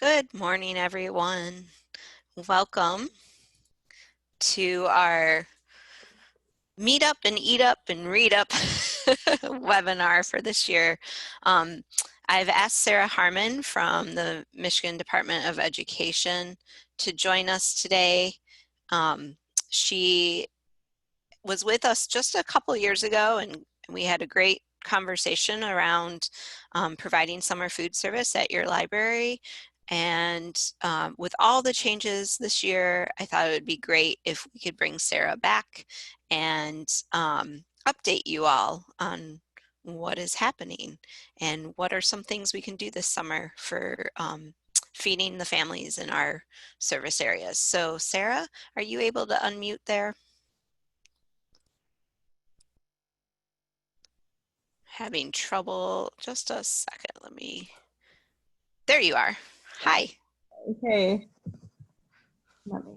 Good morning, everyone. Welcome to our Meet Up and Eat Up and Read Up webinar for this year. I've asked Sarah Harmon from the Michigan Department of Education to join us today. She was with us just a couple years ago, and we had a great conversation around providing summer food service at your library. And with all the changes this year, I thought it would be great if we could bring Sarah back and update you all on what is happening and what are some things we can do this summer for feeding the families in our service areas. So Sarah, are you able to unmute there? Having trouble. Just a second. There you are. Hi. Okay. Let me.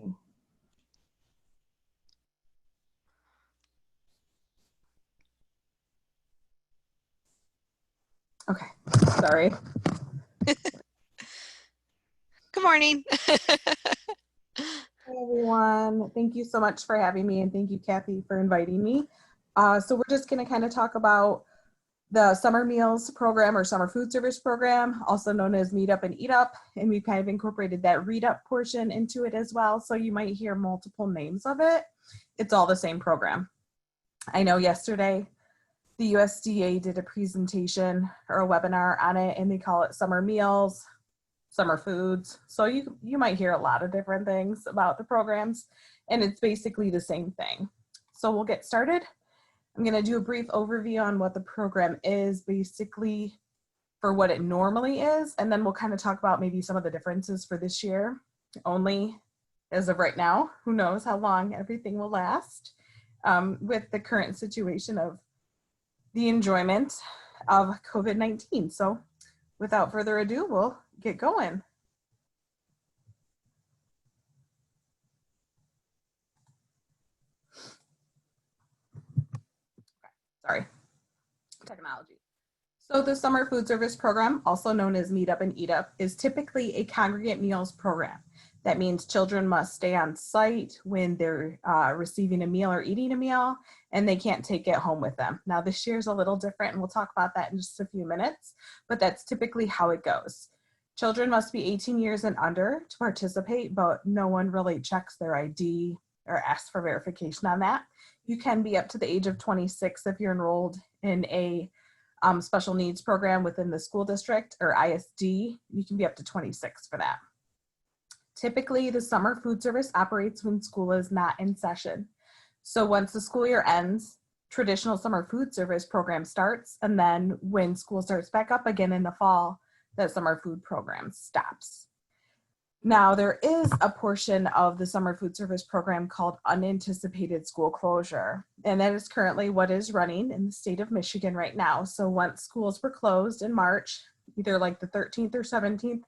Okay. Sorry. Good morning. Hey everyone. Thank you so much for having me, and thank you, Kathy, for inviting me. So we're just going to kind of talk about the summer meals program or summer food service program, also known as Meet Up and Eat Up, and we've kind of incorporated that read up portion into it as well. So you might hear multiple names of it. It's all the same program. I know yesterday the USDA did a presentation or a webinar on it, and they call it summer meals, summer foods. So you might hear a lot of different things about the programs, and it's basically the same thing. So we'll get started. I'm going to do a brief overview on what the program is, basically for what it normally is, and then we'll kind of talk about maybe some of the differences for this year only as of right now. Who knows how long everything will last with the current situation of the enjoyment of COVID-19. So without further ado, we'll get going. Sorry, technology. So the summer food service program, also known as Meet Up and Eat Up, is typically a congregate meals program. That means children must stay on site when they're receiving a meal or eating a meal, and they can't take it home with them. Now this year's a little different, and we'll talk about that in just a few minutes, but that's typically how it goes. Children must be 18 years and under to participate, but no one really checks their ID or asks for verification on that. You can be up to the age of 26 if you're enrolled in a special needs program within the school district or ISD. You can be up to 26 for that. Typically, the summer food service operates when school is not in session. So once the school year ends, traditional summer food service program starts, and then when school starts back up again in the fall, that summer food program stops. Now, there is a portion of the summer food service program called unanticipated school closure, and that is currently what is running in the state of Michigan right now. So once schools were closed in March, either like the 13th or 17th,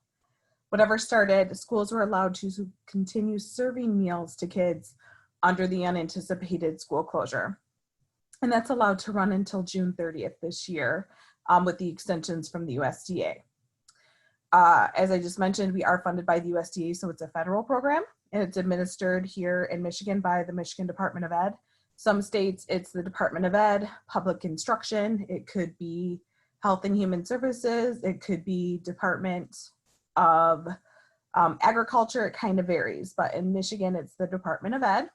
whatever started, schools were allowed to continue serving meals to kids under the unanticipated school closure. And that's allowed to run until June 30th this year with the extensions from the USDA. As I just mentioned, we are funded by the USDA, so it's a federal program, and it's administered here in Michigan by the Michigan Department of Ed. Some states, it's the Department of Ed, Public Instruction, it could be Health and Human Services, it could be Department of Agriculture. It kind of varies, but in Michigan, it's the Department of Ed.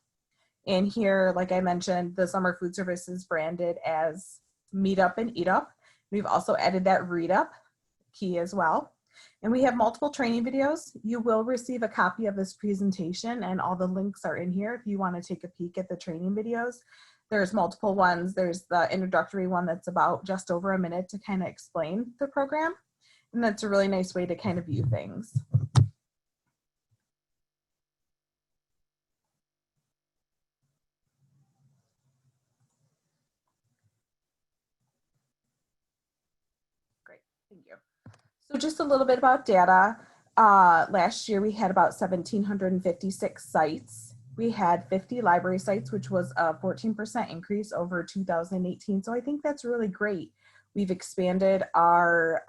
And here, like I mentioned, the summer food service is branded as Meet Up and Eat Up. We've also added that Read Up key as well. And we have multiple training videos. You will receive a copy of this presentation, and all the links are in here if you want to take a peek at the training videos. There's multiple ones. There's the introductory one that's about just over a minute to kind of explain the program. And that's a really nice way to kind of view things. Great, thank you. So just a little bit about data. Last year we had about 1,756 sites. We had 50 library sites, which was a 14% increase over 2018. So I think that's really great. We've expanded our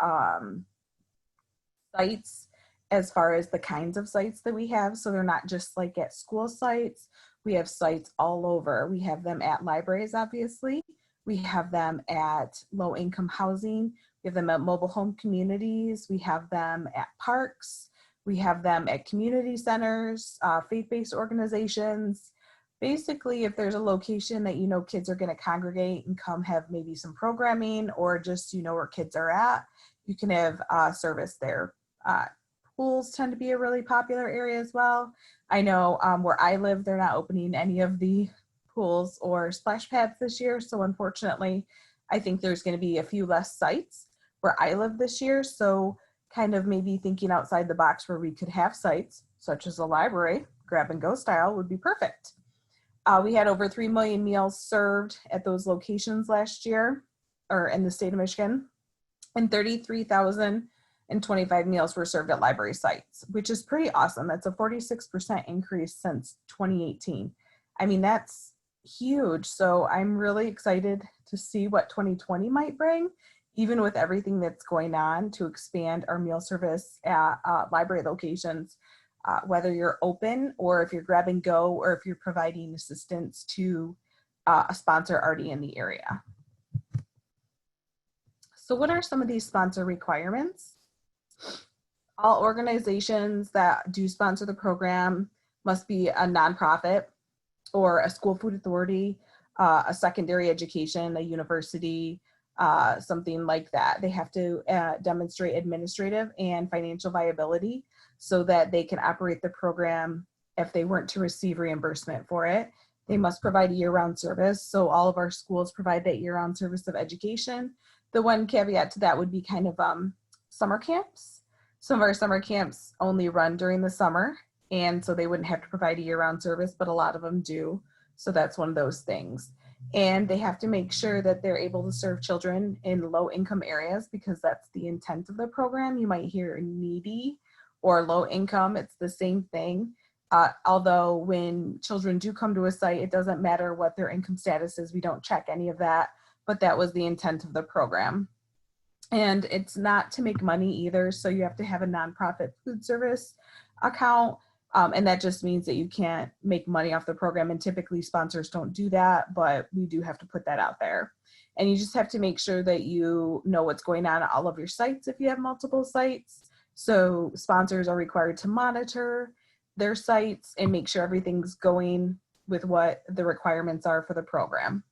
sites as far as the kinds of sites that we have. So they're not just like at school sites. We have sites all over. We have them at libraries, obviously. We have them at low income housing. We have them at mobile home communities. We have them at parks. We have them at community centers, faith-based organizations. Basically, if there's a location that you know kids are going to congregate and come have maybe some programming, or just you know where kids are at, you can have service there. Pools tend to be a really popular area as well. I know where I live, they're not opening any of the pools or splash pads this year. So unfortunately, I think there's going to be a few less sites where I live this year. So kind of maybe thinking outside the box where we could have sites such as a library, grab and go style would be perfect. We had over 3 million meals served at those locations last year, or in the state of Michigan, and 33,025 meals were served at library sites, which is pretty awesome. That's a 46% increase since 2018. I mean, that's huge. So I'm really excited to see what 2020 might bring, even with everything that's going on, to expand our meal service at library locations, whether you're open or if you're grab and go, or if you're providing assistance to a sponsor already in the area. So what are some of these sponsor requirements? All organizations that do sponsor the program must be a nonprofit or a school food authority, a secondary education, a university, something like that. They have to demonstrate administrative and financial viability so that they can operate the program if they weren't to receive reimbursement for it. They must provide a year-round service. So all of our schools provide that year-round service of education. The one caveat to that would be kind of summer camps. Some of our summer camps only run during the summer, and so they wouldn't have to provide a year-round service, but a lot of them do. So that's one of those things. And they have to make sure that they're able to serve children in low-income areas, because that's the intent of the program. You might hear needy or low income. It's the same thing. Although when children do come to a site, it doesn't matter what their income status is. We don't check any of that, but that was the intent of the program. And it's not to make money either. So you have to have a nonprofit food service account. And that just means that you can't make money off the program. And typically sponsors don't do that, but we do have to put that out there. And you just have to make sure that you know what's going on at all of your sites if you have multiple sites. So sponsors are required to monitor their sites and make sure everything's going with what the requirements are for the program.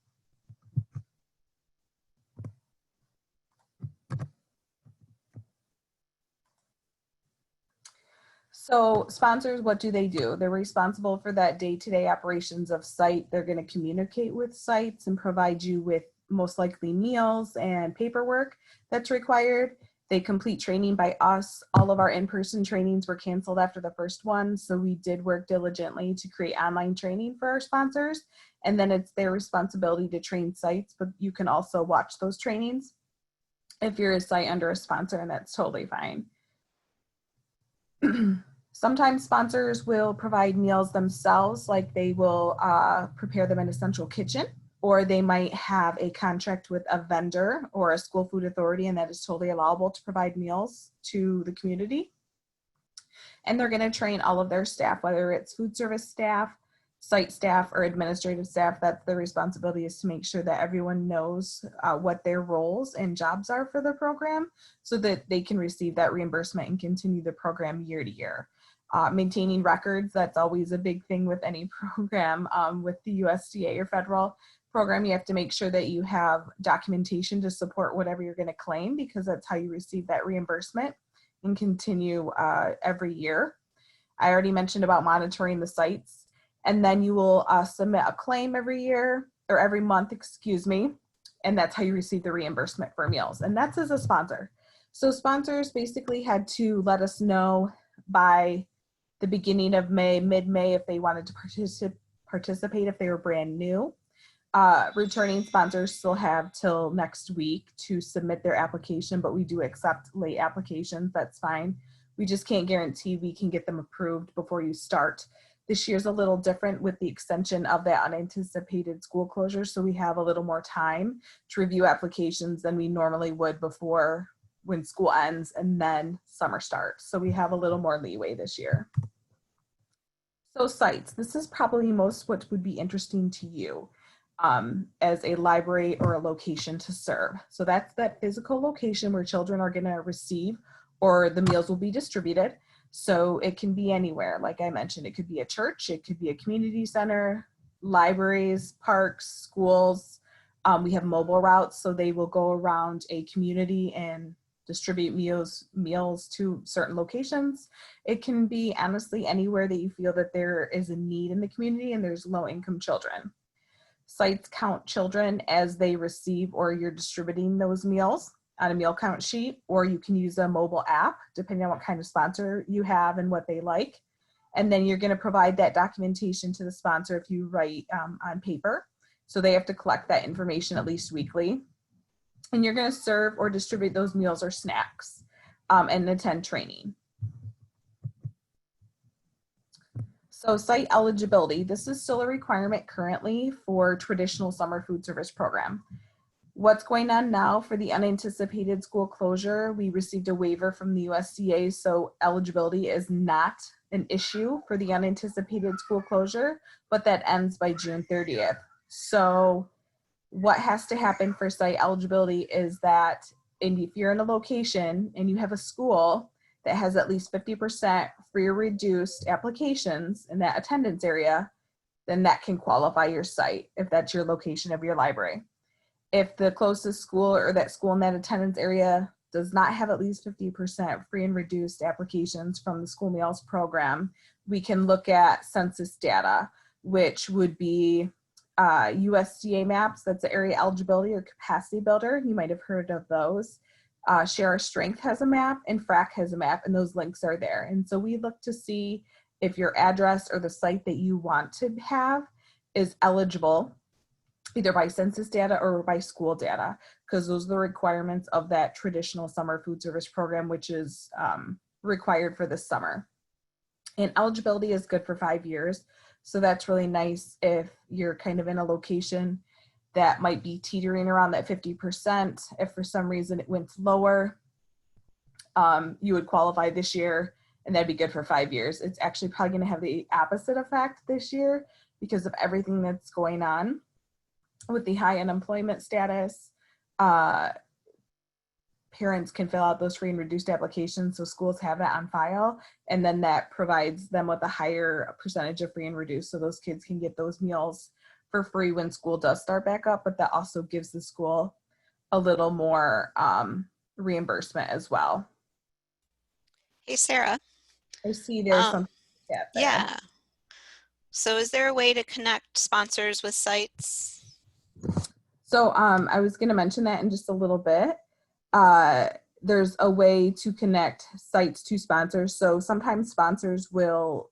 So sponsors, what do? They're responsible for that day-to-day operations of site. They're going to communicate with sites and provide you with most likely meals and paperwork that's required. They complete training by us. All of our in-person trainings were canceled after the first one, so we did work diligently to create online training for our sponsors. And then it's their responsibility to train sites, but you can also watch those trainings if you're a site under a sponsor, and that's totally fine. Sometimes sponsors will provide meals themselves, like they will prepare them in a central kitchen, or they might have a contract with a vendor or a school food authority, and that is totally allowable to provide meals to the community. And they're going to train all of their staff, whether it's food service staff, site staff, or administrative staff. That's their responsibility, is to make sure that everyone knows what their roles and jobs are for the program, so that they can receive that reimbursement and continue the program year to year. Maintaining records, that's always a big thing with any program. With the USDA or federal program, you have to make sure that you have documentation to support whatever you're going to claim, because that's how you receive that reimbursement and continue every year. I already mentioned about monitoring the sites, and then you will submit a claim every year, or every month, excuse me, and that's how you receive the reimbursement for meals, and that's as a sponsor. So sponsors basically had to let us know by the beginning of May, mid-May, if they wanted to participate if they were brand new. Returning sponsors still have till next week to submit their application, but we do accept late applications. That's fine. We just can't guarantee we can get them approved before you start. This year's a little different with the extension of that unanticipated school closure, so we have a little more time to review applications than we normally would before when school ends and then summer starts. So we have a little more leeway this year. So sites, this is probably most what would be interesting to you as a library or a location to serve. So that's that physical location where children are going to receive or the meals will be distributed. So it can be anywhere. Like I mentioned, it could be a church, it could be a community center, libraries, parks, schools. We have mobile routes, so they will go around a community and distribute meals to certain locations. It can be honestly anywhere that you feel that there is a need in the community and there's low income children. Sites count children as they receive or you're distributing those meals on a meal count sheet, or you can use a mobile app depending on what kind of sponsor you have and what they like. And then you're going to provide that documentation to the sponsor if you write on paper. So they have to collect that information at least weekly. And you're going to serve or distribute those meals or snacks and attend training. So site eligibility, this is still a requirement currently for traditional summer food service program. What's going on now for the unanticipated school closure, we received a waiver from the USDA, so eligibility is not an issue for the unanticipated school closure, but that ends by June 30th. So what has to happen for site eligibility is that if you're in a location and you have a school that has at least 50% free or reduced applications in that attendance area, then that can qualify your site if that's your location of your library. If the closest school or that school in that attendance area does not have at least 50% free and reduced applications from the school meals program, we can look at census data, which would be USDA maps, that's the area eligibility or capacity builder. You might have heard of those. Share Our Strength has a map and FRAC has a map, and those links are there. And so we look to see if your address or the site that you want to have is eligible either by census data or by school data, because those are the requirements of that traditional summer food service program, which is required for this summer. And eligibility is good for 5 years. So that's really nice if you're kind of in a location that might be teetering around that 50%. If for some reason it went lower, you would qualify this year and that'd be good for 5 years. It's actually probably going to have the opposite effect this year because of everything that's going on with the high unemployment status. Parents can fill out those free and reduced applications, so schools have that on file, and then that provides them with a higher percentage of free and reduced, so those kids can get those meals for free when school does start back up, but that also gives the school a little more reimbursement as well. Hey, Sarah. I see there's some chat there. Yeah. So is there a way to connect sponsors with sites? So I was going to mention that in just a little bit. There's a way to connect sites to sponsors. So sometimes sponsors will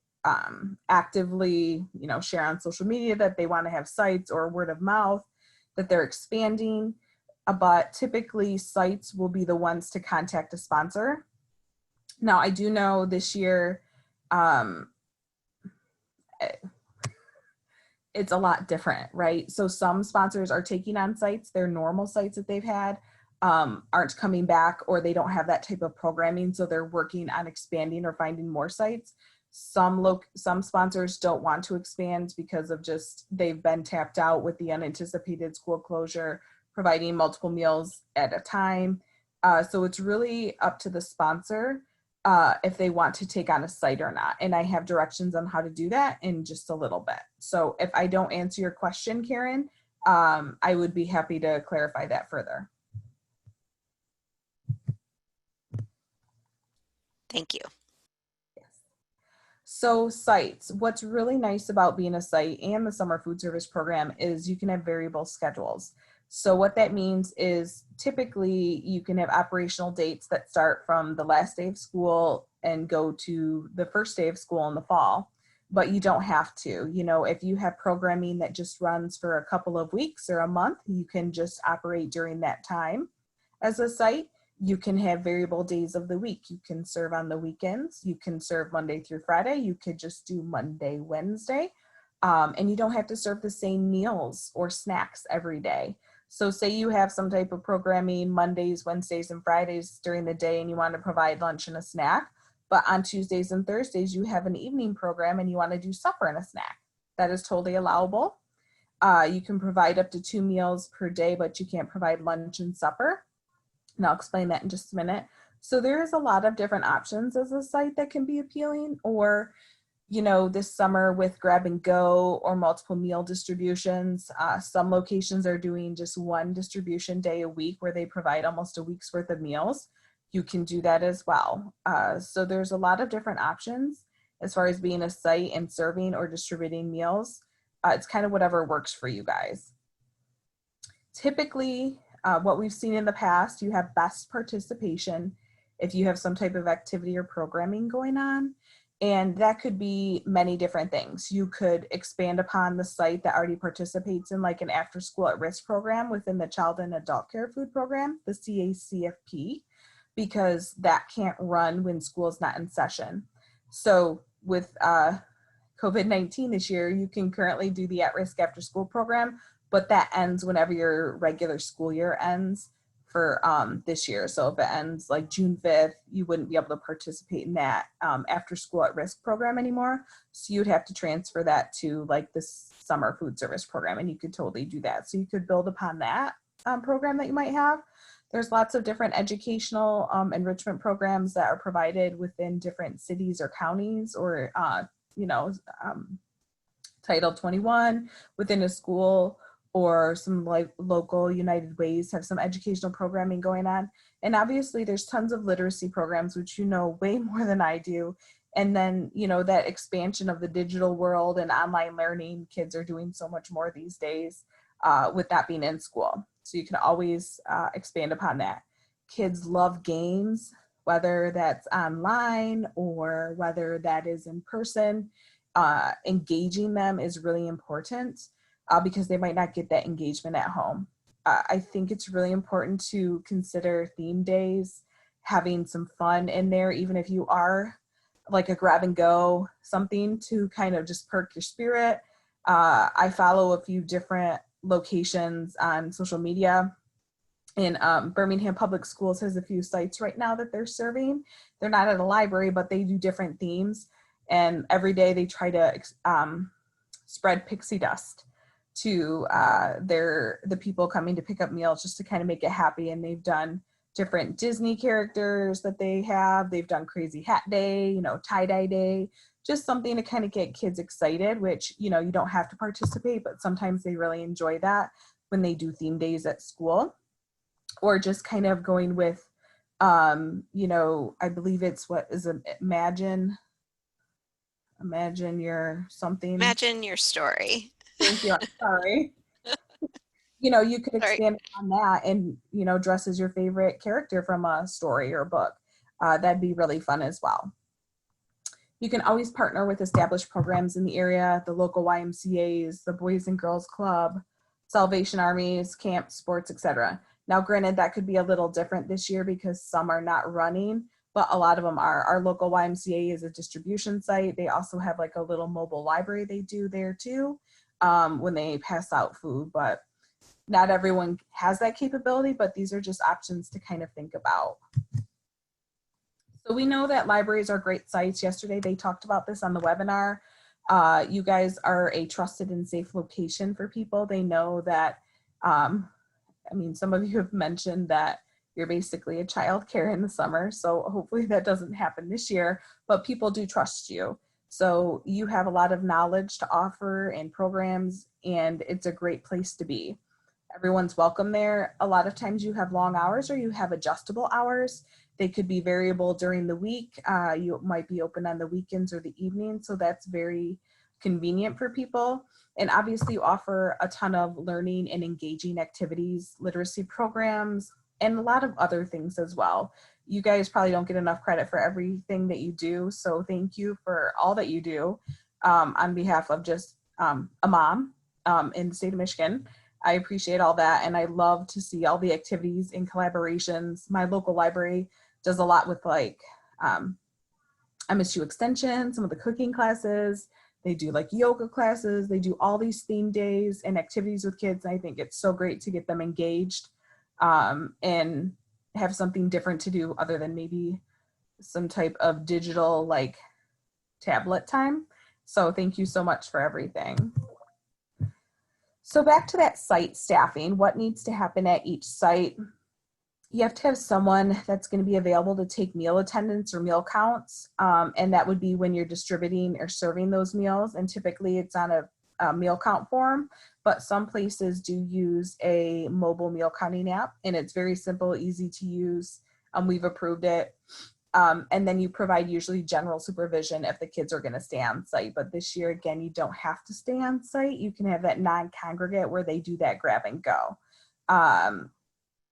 actively, share on social media that they want to have sites or word of mouth that they're expanding. But typically sites will be the ones to contact a sponsor. Now, I do know this year, it's a lot different, right? So some sponsors are taking on sites, their normal sites that they've had aren't coming back, or they don't have that type of programming, so they're working on expanding or finding more sites. Some sponsors don't want to expand because of just they've been tapped out with the unanticipated school closure, providing multiple meals at a time. So it's really up to the sponsor if they want to take on a site or not. And I have directions on how to do that in just a little bit. So if I don't answer your question, Karen, I would be happy to clarify that further. Thank you. Yes. So sites, what's really nice about being a site and the summer food service program is you can have variable schedules. So what that means is typically you can have operational dates that start from the last day of school and go to the first day of school in the fall, but you don't have to. If you have programming that just runs for a couple of weeks or a month, you can just operate during that time as a site. You can have variable days of the week. You can serve on the weekends. You can serve Monday through Friday. You could just do Monday, Wednesday. And you don't have to serve the same meals or snacks every day. So say you have some type of programming Mondays, Wednesdays, and Fridays during the day, and you want to provide lunch and a snack, but on Tuesdays and Thursdays, you have an evening program and you want to do supper and a snack. That is totally allowable. You can provide up to 2 meals per day, but you can't provide lunch and supper. And I'll explain that in just a minute. So there is a lot of different options as a site that can be appealing, or this summer with grab and go or multiple meal distributions. Some locations are doing just one distribution day a week where they provide almost a week's worth of meals. You can do that as well. So there's a lot of different options as far as being a site and serving or distributing meals. It's kind of whatever works for you guys. Typically, what we've seen in the past, you have best participation if you have some type of activity or programming going on. And that could be many different things. You could expand upon the site that already participates in like an after school at risk program within the child and adult care food program, the CACFP, because that can't run when school is not in session. So with COVID-19 this year, you can currently do the at-risk after school program, but that ends whenever your regular school year ends for this year. So if it ends like June 5th, you wouldn't be able to participate in that after school at risk program anymore. So you'd have to transfer that to like this summer food service program, and you could totally do that. So you could build upon that program that you might have. There's lots of different educational enrichment programs that are provided within different cities or counties, or Title 21 within a school, or some like local United Ways have some educational programming going on. And obviously there's tons of literacy programs, which you know way more than I do. And then, that expansion of the digital world and online learning, kids are doing so much more these days with that being in school. So you can always expand upon that. Kids love games, whether that's online or whether that is in person. Engaging them is really important because they might not get that engagement at home. I think it's really important to consider theme days, having some fun in there, even if you are like a grab and go, something to kind of just perk your spirit. I follow a few different locations on social media, and Birmingham Public Schools has a few sites right now that they're serving. They're not at a library, but they do different themes. And every day they try to spread pixie dust to the people coming to pick up meals, just to kind of make it happy. And they've done different Disney characters that they have. They've done Crazy Hat Day, tie-dye day, just something to kind of get kids excited, which, you don't have to participate, but sometimes they really enjoy that when they do theme days at school. Or just kind of going with, I believe it's what is it, Imagine your something. Imagine your story. Thank you. I'm sorry. You could expand on that and, dress as your favorite character from a story or a book. That'd be really fun as well. You can always partner with established programs in the area, the local YMCAs, the Boys and Girls Club, Salvation Armies, camps, sports, etc. Now, granted, that could be a little different this year because some are not running, but a lot of them are. Our local YMCA is a distribution site. They also have like a little mobile library they do there too when they pass out food, but not everyone has that capability, but these are just options to kind of think about. So we know that libraries are great sites. Yesterday, they talked about this on the webinar. You guys are a trusted and safe location for people. They know that, some of you have mentioned that you're basically a child care in the summer. So hopefully that doesn't happen this year, but people do trust you. So you have a lot of knowledge to offer and programs, and it's a great place to be. Everyone's welcome there. A lot of times you have long hours or you have adjustable hours. They could be variable during the week. You might be open on the weekends or the evenings. So that's very convenient for people. And obviously you offer a ton of learning and engaging activities, literacy programs, and a lot of other things as well. You guys probably don't get enough credit for everything that you do. So thank you for all that you do on behalf of just a mom in the state of Michigan. I appreciate all that. And I love to see all the activities and collaborations. My local library does a lot with like MSU Extension, some of the cooking classes. They do like yoga classes. They do all these theme days and activities with kids. And I think it's so great to get them engaged and have something different to do other than maybe some type of digital like tablet time. So thank you so much for everything. So back to that site staffing, what needs to happen at each site? You have to have someone that's going to be available to take meal attendance or meal counts. And that would be when you're distributing or serving those meals. And typically it's on a meal count form, but some places do use a mobile meal counting app, and it's very simple, easy to use. We've approved it. And then you provide usually general supervision if the kids are going to stay on site. But this year, again, you don't have to stay on site. You can have that non-congregate where they do that grab and go.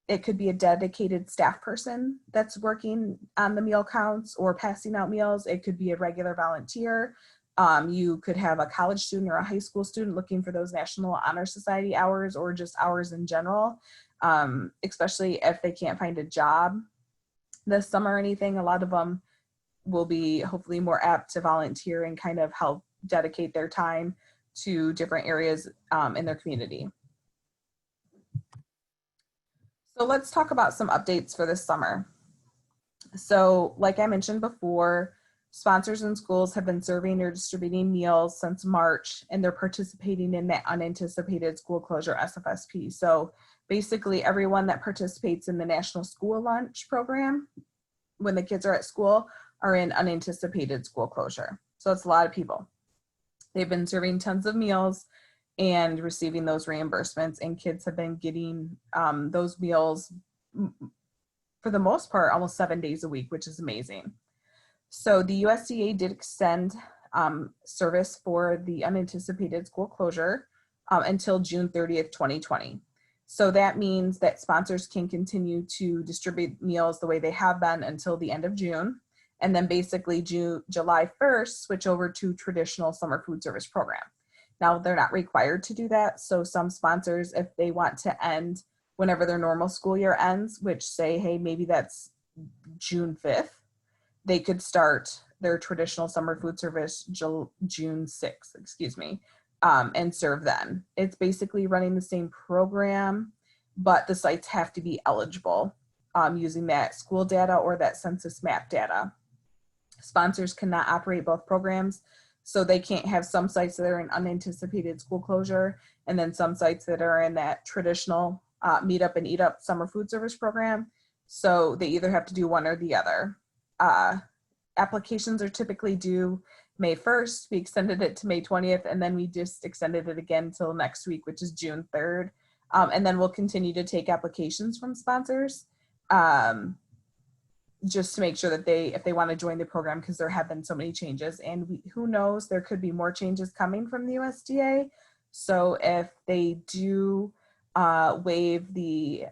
It could be a dedicated staff person that's working on the meal counts or passing out meals. It could be a regular volunteer. You could have a college student or a high school student looking for those National Honor Society hours or just hours in general, especially if they can't find a job this summer or anything. A lot of them will be hopefully more apt to volunteer and kind of help dedicate their time to different areas in their community. So let's talk about some updates for this summer. So like I mentioned before, sponsors and schools have been serving or distributing meals since March, and they're participating in that unanticipated school closure SFSP. So basically everyone that participates in the National School Lunch Program when the kids are at school are in unanticipated school closure. So it's a lot of people. They've been serving tons of meals and receiving those reimbursements, and kids have been getting those meals for the most part almost 7 days a week, which is amazing. So the USDA did extend service for the unanticipated school closure until June 30th, 2020. So that means that sponsors can continue to distribute meals the way they have been until the end of June, and then basically July 1st switch over to traditional summer food service program. Now, they're not required to do that. So some sponsors, if they want to end whenever their normal school year ends, which say, hey, maybe that's June 5th, they could start their traditional summer food service June 6th, and serve then. It's basically running the same program, but the sites have to be eligible using that school data or that census map data. Sponsors cannot operate both programs. So they can't have some sites that are in unanticipated school closure and then some sites that are in that traditional meet up and eat up summer food service program. So they either have to do one or the other. Applications are typically due May 1st. We extended it to May 20th, and then we just extended it again till next week, which is June 3rd. And then we'll continue to take applications from sponsors. Just to make sure that if they want to join the program, because there have been so many changes, and who knows, there could be more changes coming from the USDA. So if they do waive the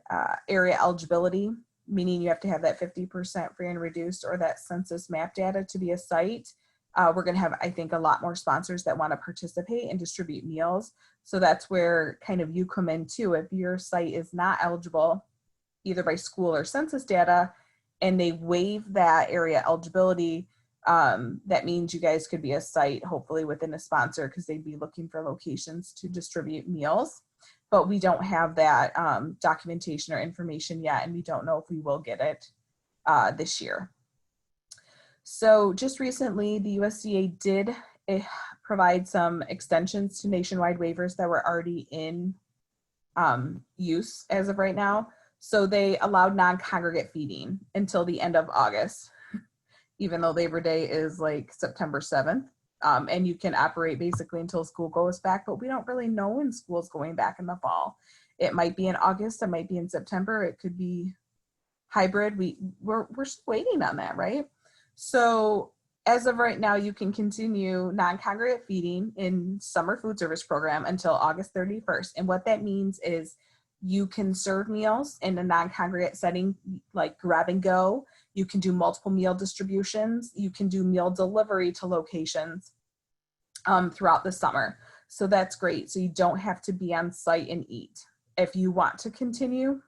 area eligibility, meaning you have to have that 50% free and reduced or that census map data to be a site, we're going to have, I think, a lot more sponsors that want to participate and distribute meals. So that's where kind of you come in too. If your site is not eligible either by school or census data, and they waive that area eligibility, that means you guys could be a site, hopefully within a sponsor, because they'd be looking for locations to distribute meals. But we don't have that documentation or information yet, and we don't know if we will get it this year. So just recently, the USDA did provide some extensions to nationwide waivers that were already in use as of right now. So they allowed non-congregate feeding until the end of August, even though Labor Day is like September 7th. And you can operate basically until school goes back, but we don't really know when school's going back in the fall. It might be in August, it might be in September, it could be hybrid. We're still waiting on that, right? So as of right now, you can continue non-congregate feeding in summer food service program until August 31st. And what that means is you can serve meals in a non-congregate setting, like grab and go. You can do multiple meal distributions. You can do meal delivery to locations throughout the summer. So that's great. So you don't have to be on site and eat. If you want to continue,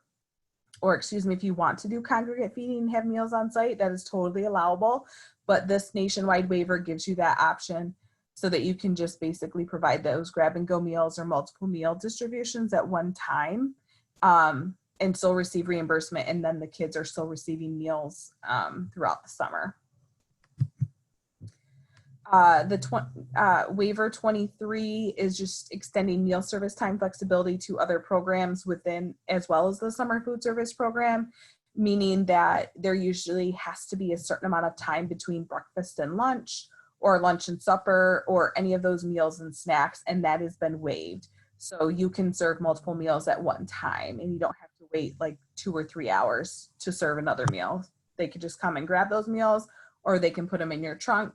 if you want to do congregate feeding and have meals on site, that is totally allowable. But this nationwide waiver gives you that option so that you can just basically provide those grab and go meals or multiple meal distributions at one time, and still receive reimbursement. And then the kids are still receiving meals throughout the summer. Waiver 23 is just extending meal service time flexibility to other programs within, as well as the summer food service program, meaning that there usually has to be a certain amount of time between breakfast and lunch, or lunch and supper, or any of those meals and snacks, and that has been waived. So you can serve multiple meals at one time, and you don't have to wait like 2 or 3 hours to serve another meal. They could just come and grab those meals, or they can put them in your trunk,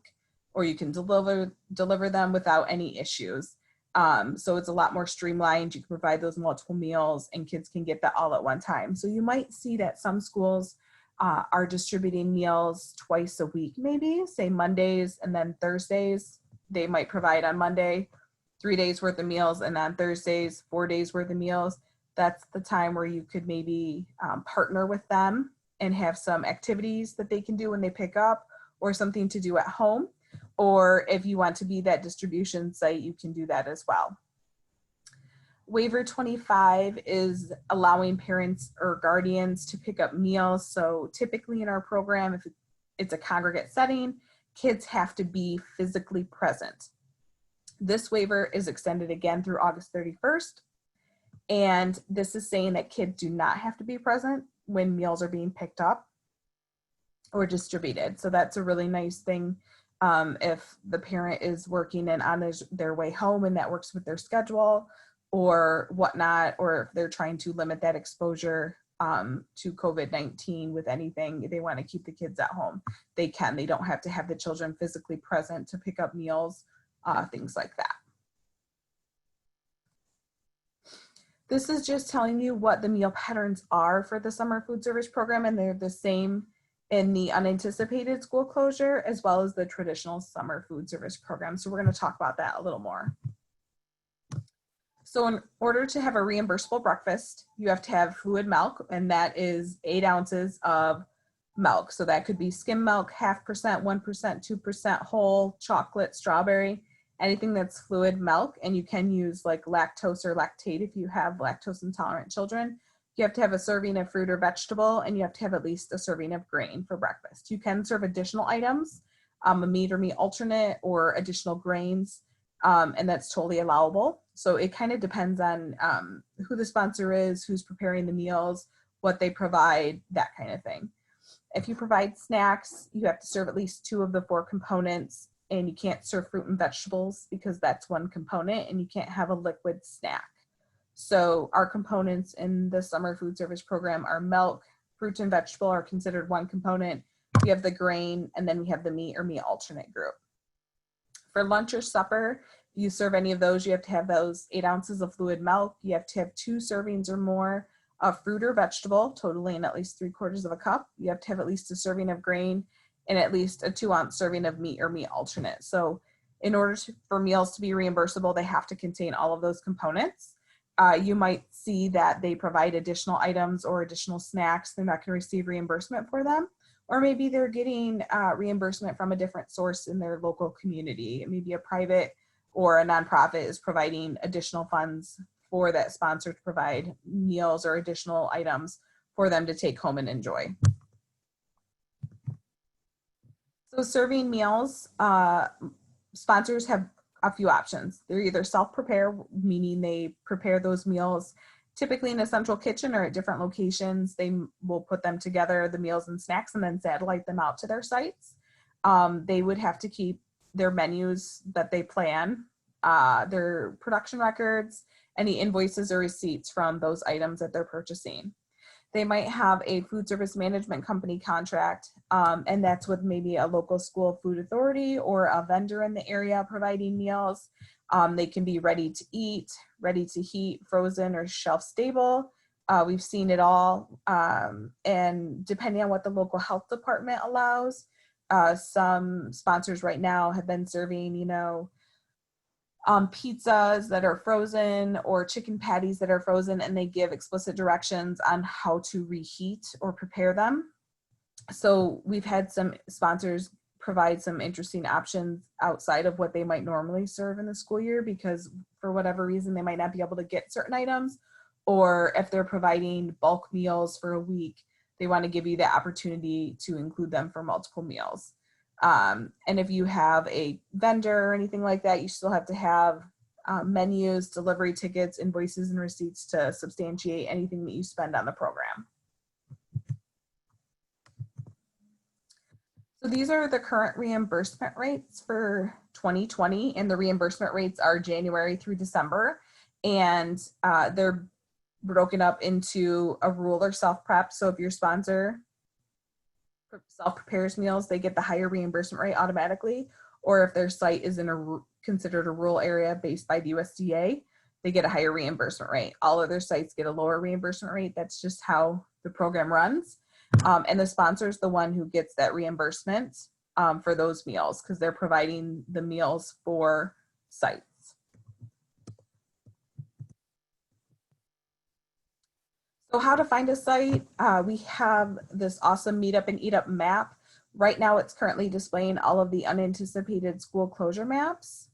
or you can deliver them without any issues. So it's a lot more streamlined. You can provide those multiple meals, and kids can get that all at one time. So you might see that some schools are distributing meals twice a week, maybe, say Mondays and then Thursdays. They might provide on Monday 3 days worth of meals, and on Thursdays 4 days worth of meals. That's the time where you could maybe partner with them and have some activities that they can do when they pick up, or something to do at home. Or if you want to be that distribution site, you can do that as well. Waiver 25 is allowing parents or guardians to pick up meals. So typically in our program, if it's a congregate setting, kids have to be physically present. This waiver is extended again through August 31st. And this is saying that kids do not have to be present when meals are being picked up or distributed. So that's a really nice thing. If the parent is working and on their way home and that works with their schedule or whatnot, or if they're trying to limit that exposure to COVID-19 with anything, they want to keep the kids at home, they can. They don't have to have the children physically present to pick up meals, things like that. This is just telling you what the meal patterns are for the summer food service program, and they're the same in the unanticipated school closure as well as the traditional summer food service program. So we're going to talk about that a little more. So in order to have a reimbursable breakfast, you have to have fluid milk, and that is 8 ounces of milk. So that could be skim milk, 0.5%, 1%, 2% whole, chocolate, strawberry, anything that's fluid milk. And you can use like lactose or lactate if you have lactose intolerant children. You have to have a serving of fruit or vegetable, and you have to have at least a serving of grain for breakfast. You can serve additional items, a meat or meat alternate, or additional grains, and that's totally allowable. So it kind of depends on who the sponsor is, who's preparing the meals, what they provide, that kind of thing. If you provide snacks, you have to serve at least 2 of the 4 components, and you can't serve fruit and vegetables because that's one component, and you can't have a liquid snack. So our components in the summer food service program are milk, fruit and vegetable are considered one component. We have the grain, and then we have the meat or meat alternate group. For lunch or supper, if you serve any of those, you have to have those 8 ounces of fluid milk. You have to have 2 servings or more of fruit or vegetable, totaling at least 3/4 of a cup. You have to have at least a serving of grain and at least a 2-ounce serving of meat or meat alternate. So in order for meals to be reimbursable, they have to contain all of those components. You might see that they provide additional items or additional snacks. They're not going to receive reimbursement for them. Or maybe they're getting reimbursement from a different source in their local community. Maybe a private or a nonprofit is providing additional funds for that sponsor to provide meals or additional items for them to take home and enjoy. So serving meals, sponsors have a few options. They're either self-prepare, meaning they prepare those meals typically in a central kitchen or at different locations. They will put them together, the meals and snacks, and then satellite them out to their sites. They would have to keep their menus that they plan, their production records, any invoices or receipts from those items that they're purchasing. They might have a food service management company contract, and that's with maybe a local school food authority or a vendor in the area providing meals. They can be ready to eat, ready to heat, frozen, or shelf stable. We've seen it all. And depending on what the local health department allows, some sponsors right now have been serving, pizzas that are frozen or chicken patties that are frozen, and they give explicit directions on how to reheat or prepare them. So we've had some sponsors provide some interesting options outside of what they might normally serve in the school year, because for whatever reason they might not be able to get certain items, or if they're providing bulk meals for a week, they want to give you the opportunity to include them for multiple meals. And if you have a vendor or anything like that, you still have to have menus, delivery tickets, invoices, and receipts to substantiate anything that you spend on the program. So these are the current reimbursement rates for 2020, and the reimbursement rates are January through December, and they're broken up into a rule or self-prep. So if your sponsor self-prepares meals, they get the higher reimbursement rate automatically, or if their site is considered a rural area based by the USDA, they get a higher reimbursement rate. All other sites get a lower reimbursement rate. That's just how the program runs. And the sponsor is the one who gets that reimbursement for those meals, because they're providing the meals for sites. So how to find a site? We have this awesome Meet Up and Eat Up map. Right now it's currently displaying all of the unanticipated school closure maps,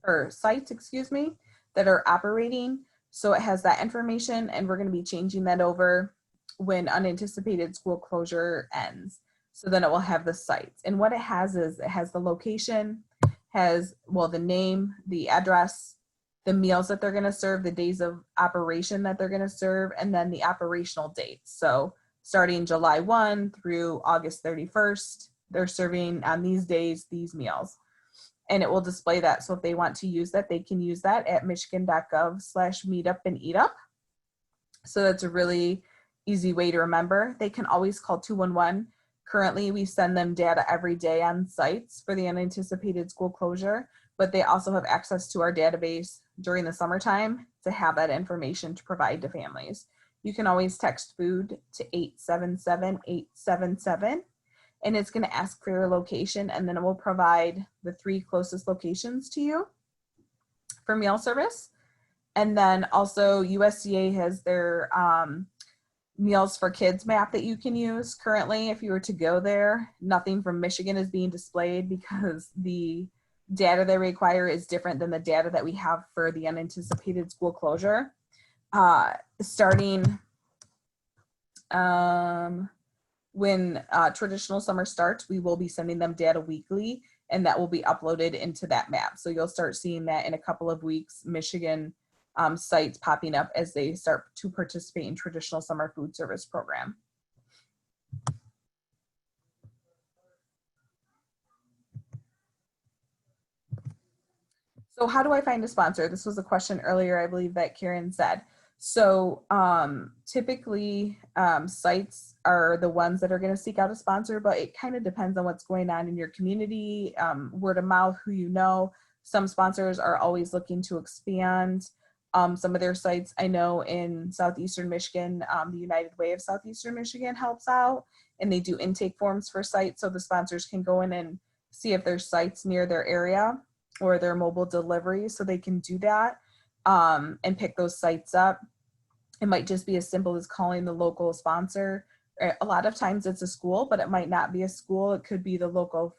or sites, excuse me, that are operating. So it has that information, and we're going to be changing that over when unanticipated school closure ends. So then it will have the sites. And what it has is it has the location, has, well, the name, the address, the meals that they're going to serve, the days of operation that they're going to serve, and then the operational dates. So starting July 1 through August 31st, they're serving on these days these meals. And it will display that. So if they want to use that, they can use that at michigan.gov/meetupandeatup. So that's a really easy way to remember. They can always call 211. Currently, we send them data every day on sites for the unanticipated school closure, but they also have access to our database during the summertime to have that information to provide to families. You can always text food to 877-877, and it's going to ask for your location, and then it will provide the 3 closest locations to you for meal service. And then also USDA has their Meals for Kids map that you can use. Currently, if you were to go there, nothing from Michigan is being displayed because the data they require is different than the data that we have for the unanticipated school closure. Starting when traditional summer starts, we will be sending them data weekly, and that will be uploaded into that map. So you'll start seeing that in a couple of weeks, Michigan sites popping up as they start to participate in traditional summer food service program. So how do I find a sponsor? This was a question earlier, I believe, that Karen said. So typically sites are the ones that are going to seek out a sponsor, but it kind of depends on what's going on in your community, word of mouth, who you know. Some sponsors are always looking to expand some of their sites. I know in Southeastern Michigan, the United Way of Southeastern Michigan helps out, and they do intake forms for sites, so the sponsors can go in and see if there's sites near their area or their mobile delivery, so they can do that and pick those sites up. It might just be as simple as calling the local sponsor. A lot of times it's a school, but it might not be a school. It could be the local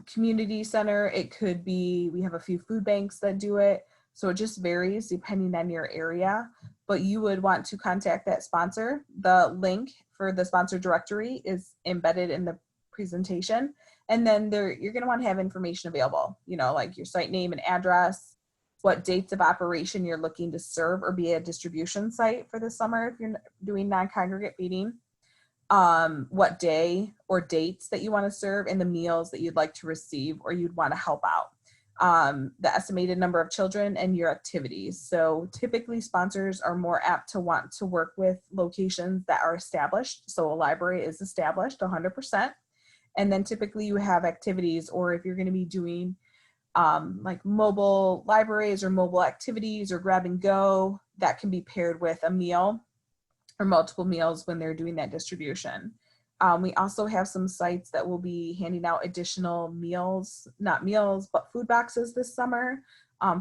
community center. It could be, we have a few food banks that do it. So it just varies depending on your area, but you would want to contact that sponsor. The link for the sponsor directory is embedded in the presentation. And then you're going to want to have information available, you know, like your site name and address, what dates of operation you're looking to serve or be a distribution site for the summer if you're doing non-congregate feeding, what day or dates that you want to serve, and the meals that you'd like to receive or you'd want to help out, the estimated number of children, and your activities. So typically sponsors are more apt to want to work with locations that are established. So a library is established 100%. And then typically you have activities, or if you're going to be doing like mobile libraries or mobile activities or grab and go, that can be paired with a meal or multiple meals when they're doing that distribution. We also have some sites that will be handing out additional meals, not meals, but food boxes this summer,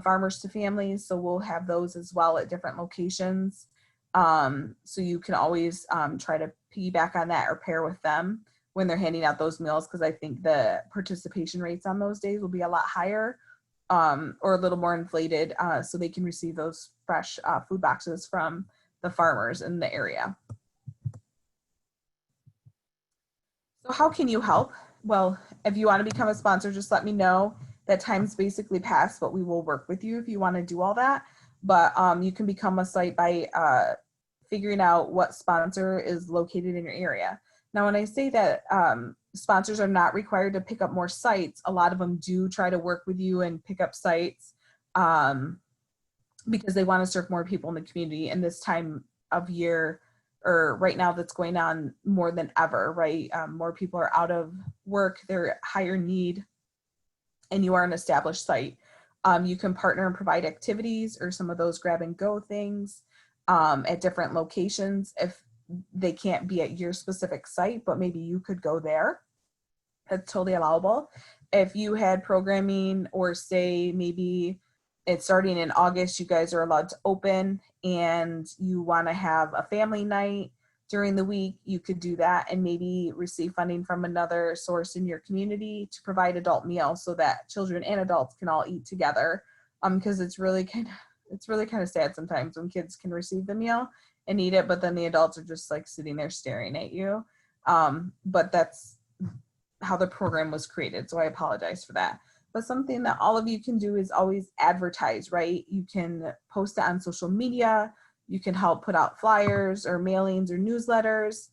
farmers to families. So we'll have those as well at different locations. So you can always try to piggyback on that or pair with them when they're handing out those meals, because I think the participation rates on those days will be a lot higher, or a little more inflated, so they can receive those fresh food boxes from the farmers in the area. So how can you help? Well, if you want to become a sponsor, just let me know. That time's basically passed, but we will work with you if you want to do all that. But you can become a site by figuring out what sponsor is located in your area. Now, when I say that sponsors are not required to pick up more sites, a lot of them do try to work with you and pick up sites because they want to serve more people in the community in this time of year, or right now that's going on more than ever, right? More people are out of work, they're higher need, and you are an established site. You can partner and provide activities or some of those grab and go things at different locations if they can't be at your specific site, but maybe you could go there. That's totally allowable. If you had programming, or say maybe it's starting in August, you guys are allowed to open and you want to have a family night during the week, you could do that and maybe receive funding from another source in your community to provide adult meals so that children and adults can all eat together. Because it's really kind of sad sometimes when kids can receive the meal and eat it, but then the adults are just like sitting there staring at you. But that's how the program was created, so I apologize for that. But something that all of you can do is always advertise, right? You can post it on social media. You can help put out flyers or mailings or newsletters,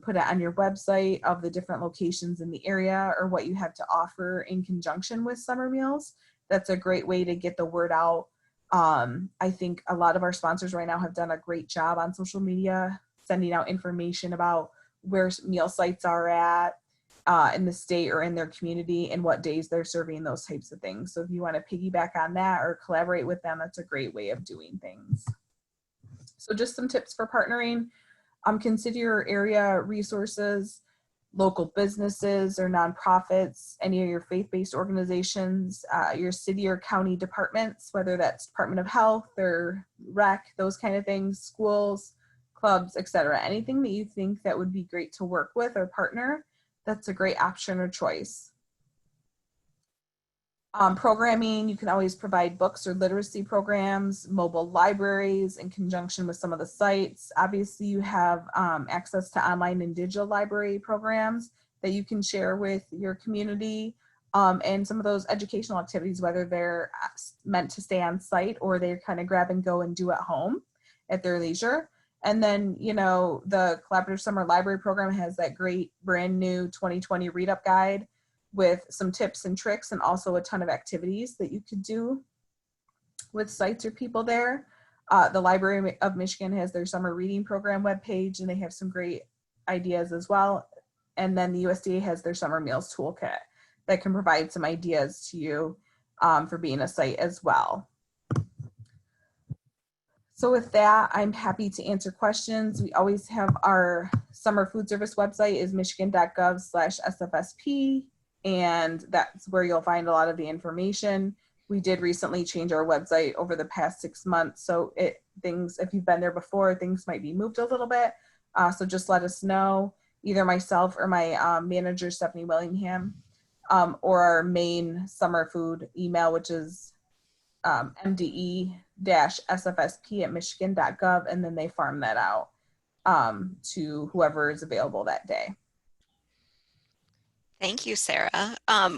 put it on your website of the different locations in the area or what you have to offer in conjunction with summer meals. That's a great way to get the word out. I think a lot of our sponsors right now have done a great job on social media, sending out information about where meal sites are at, in the state or in their community, and what days they're serving those types of things. So if you want to piggyback on that or collaborate with them, that's a great way of doing things. So just some tips for partnering. Consider your area resources, local businesses or nonprofits, any of your faith-based organizations, your city or county departments, whether that's Department of Health or rec, those kind of things, schools, clubs, etc. Anything that you think that would be great to work with or partner, that's a great option or choice. Programming, you can always provide books or literacy programs, mobile libraries in conjunction with some of the sites. Obviously, you have access to online and digital library programs that you can share with your community, and some of those educational activities, whether they're meant to stay on site or they're kind of grab and go and do at home at their leisure. And then, you know, the Collaborative Summer Library Program has that great brand new 2020 read up guide with some tips and tricks and also a ton of activities that you could do with sites or people there. The Library of Michigan has their summer reading program webpage, and they have some great ideas as well. And then the USDA has their summer meals toolkit that can provide some ideas to you for being a site as well. So with that, I'm happy to answer questions. We always have our summer food service website is michigan.gov/SFSP. And that's where you'll find a lot of the information. We did recently change our website over the past 6 months. So if you've been there before, things might be moved a little bit. So just let us know, either myself or my manager, Stephanie Willingham, or our main summer food email, which is mde-sfsp@michigan.gov. And then they farm that out to whoever is available that day. Thank you, Sarah.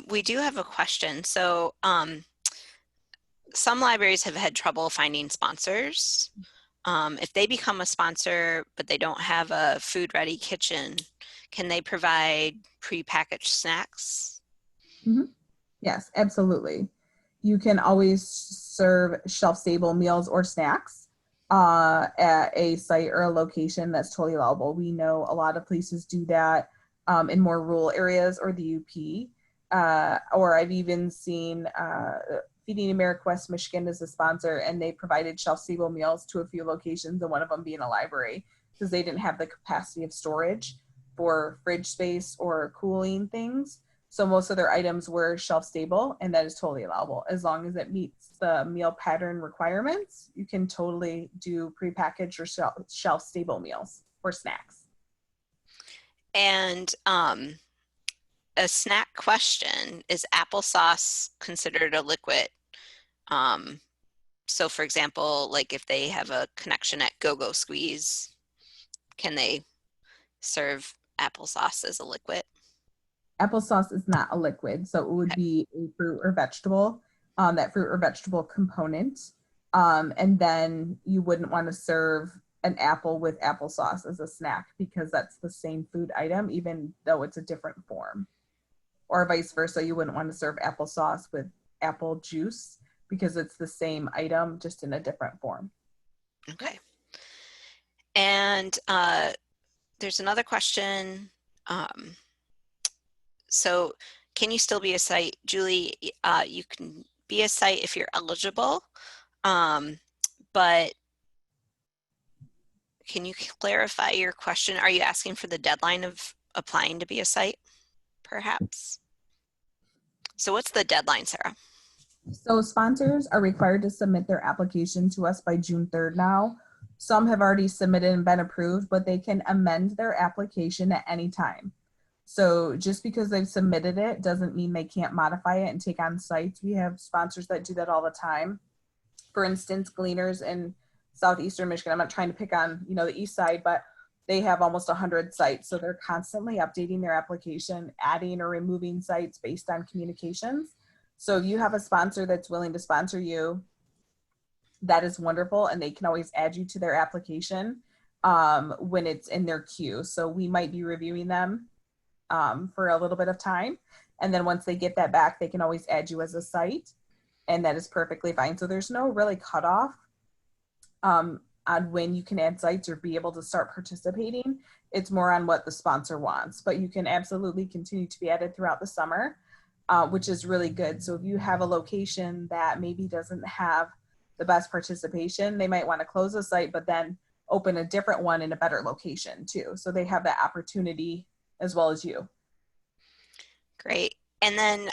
We do have a question. So some libraries have had trouble finding sponsors. If they become a sponsor, but they don't have a food-ready kitchen, can they provide prepackaged snacks? Mm-hmm. Yes, absolutely. You can always serve shelf-stable meals or snacks at a site or a location that's totally allowable. We know a lot of places do that in more rural areas or the UP. Or I've even seen Feeding America West Michigan is a sponsor, and they provided shelf-stable meals to a few locations, and one of them being a library, because they didn't have the capacity of storage for fridge space or cooling things. So most of their items were shelf stable, and that is totally allowable. As long as it meets the meal pattern requirements, you can totally do prepackaged or shelf stable meals or snacks. And a snack question, is applesauce considered a liquid? Um, so for example, like if they have a connection at Go-Go Squeeze, can they serve applesauce as a liquid? Applesauce is not a liquid, so it would Okay. be a fruit or vegetable, that fruit or vegetable component. And then you wouldn't want to serve an apple with applesauce as a snack because that's the same food item, even though it's a different form. Or vice versa, you wouldn't want to serve applesauce with apple juice because it's the same item, just in a different form. Okay. And there's another question. Um, so can you still be a site? Julie, you can be a site if you're eligible, but can you clarify your question? Are you asking for the deadline of applying to be a site, perhaps? So what's the deadline, Sarah? So sponsors are required to submit their application to us by June 3rd now. Some have already submitted and been approved, but they can amend their application at any time. So just because they've submitted it doesn't mean they can't modify it and take on sites. We have sponsors that do that all the time. For instance, Gleaners in southeastern Michigan. I'm not trying to pick on, the east side, but they have almost 100 sites. So they're constantly updating their application, adding or removing sites based on communications. So if you have a sponsor that's willing to sponsor you, that is wonderful. And they can always add you to their application when it's in their queue. So we might be reviewing them for a little bit of time. And then once they get that back, they can always add you as a site. And that is perfectly fine. So there's no really cutoff on when you can add sites or be able to start participating. It's more on what the sponsor wants, but you can absolutely continue to be added throughout the summer, which is really good. So if you have a location that maybe doesn't have the best participation, they might want to close a site, but then open a different one in a better location too. So they have that opportunity as well as you. Great. And then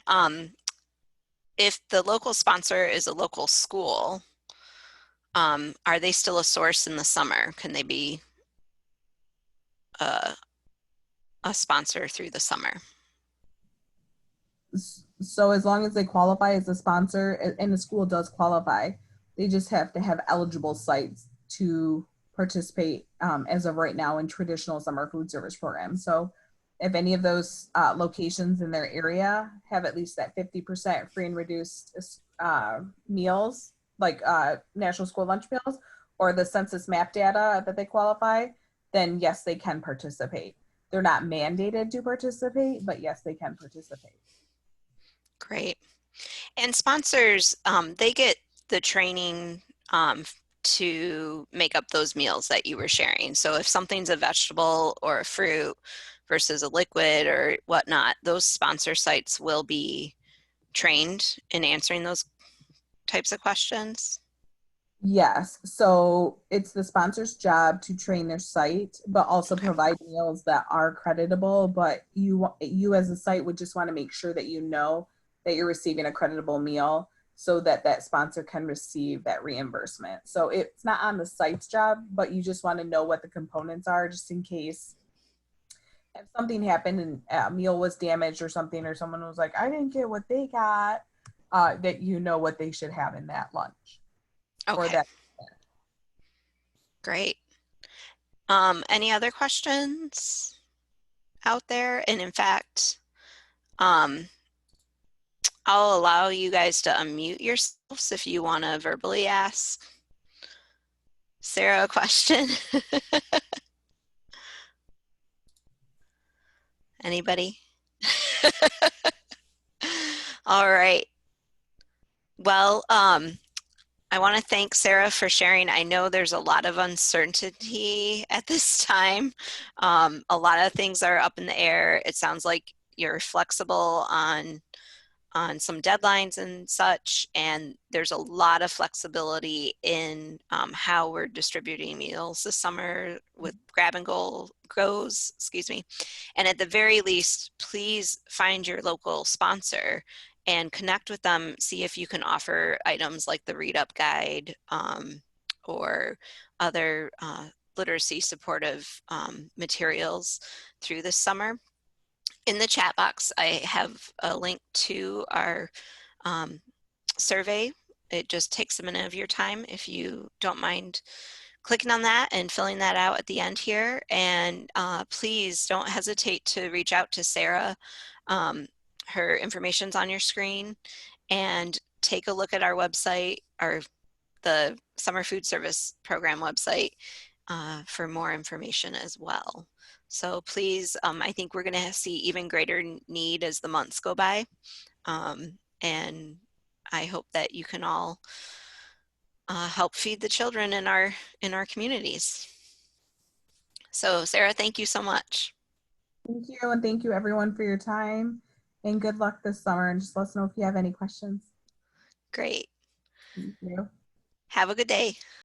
if the local sponsor is a local school, are they still a source in the summer? Can they be a, a sponsor through the summer? So as long as they qualify as a sponsor, and the school does qualify, they just have to have eligible sites to participate as of right now in traditional summer food service programs. So if any of those locations in their area have at least that 50% free and reduced meals, like national school lunch meals, or the census map data that they qualify, then yes, they can participate. They're not mandated to participate, but yes, they can participate. Great. And sponsors, they get the training to make up those meals that you were sharing. So if something's a vegetable or a fruit versus a liquid or whatnot, those sponsor sites will be trained in answering those types of questions. Yes. So it's the sponsor's job to train their site, but also Okay. provide meals that are creditable. But you as a site would just want to make sure that you know that you're receiving a creditable meal so that that sponsor can receive that reimbursement. So it's not on the site's job, but you just want to know what the components are just in case if something happened and a meal was damaged or something, or someone was like, I didn't get what they got, that you know what they should have in that lunch or Okay, that. great. Any other questions out there? And in fact, um, I'll allow you guys to unmute yourselves if you want to verbally ask Sarah a question. Anybody? All right. Well, I want to thank Sarah for sharing. I know there's a lot of uncertainty at this time. A lot of things are up in the air. It sounds like you're flexible on on some deadlines and such, and there's a lot of flexibility in how we're distributing meals this summer with grab and go goes, excuse me. And at the very least, please find your local sponsor and connect with them, see if you can offer items like the Read Up Guide or other literacy supportive materials through this summer. In the chat box, I have a link to our um, survey. It just takes a minute of your time if you don't mind clicking on that and filling that out at the end here. And please don't hesitate to reach out to Sarah. Her information's on your screen, and take a look at our website, the Summer Food Service Program website for more information as well. So please, I think we're going to see even greater need as the months go by. And I hope that you can all help feed the children in our communities. So Sarah, thank you so much. Thank you, and thank you everyone for your time, and good luck this summer, and just let us know if you have any questions. Great. Thank you. Have a good day.